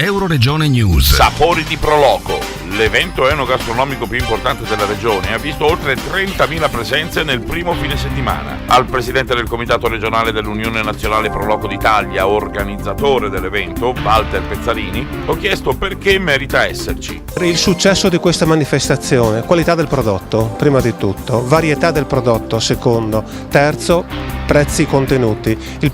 Euroregione News. Sapori di Proloco, l'evento enogastronomico più importante della regione, ha visto oltre 30.000 presenze nel primo fine settimana. Al presidente del comitato regionale dell'Unione Nazionale Proloco d'Italia, organizzatore dell'evento, Walter Pezzarini, ho chiesto perché merita esserci. Il successo di questa manifestazione, qualità del prodotto, prima di tutto, varietà del prodotto, secondo, terzo, prezzi contenuti. Il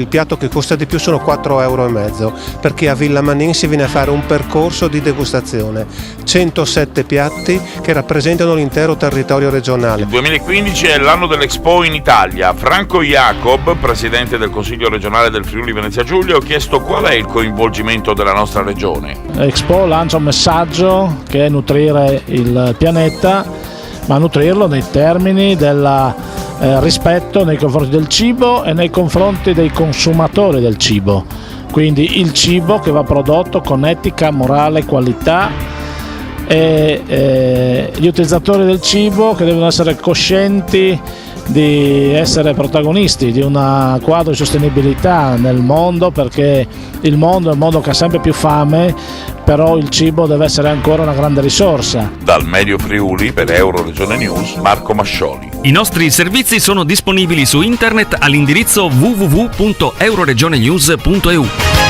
piatto che costa di più sono 4,5 euro, perché a Villa Manin si viene a fare un percorso di degustazione, 107 piatti che rappresentano l'intero territorio regionale. Il 2015 è l'anno dell'Expo in Italia. Franco Jacob, presidente del Consiglio regionale del Friuli Venezia Giulia, ho chiesto qual è il coinvolgimento della nostra regione. L'Expo lancia un messaggio che è nutrire il pianeta, ma nutrirlo nei termini del rispetto nei confronti del cibo e nei confronti dei consumatori del cibo. Quindi il cibo che va prodotto con etica, morale, qualità, e gli utilizzatori del cibo che devono essere coscienti di essere protagonisti di un quadro di sostenibilità nel mondo, perché il mondo è un mondo che ha sempre più fame, però il cibo deve essere ancora una grande risorsa. Dal Medio Friuli per Euroregione News, Marco Mascioli. I nostri servizi sono disponibili su internet all'indirizzo www.euroregionenews.eu.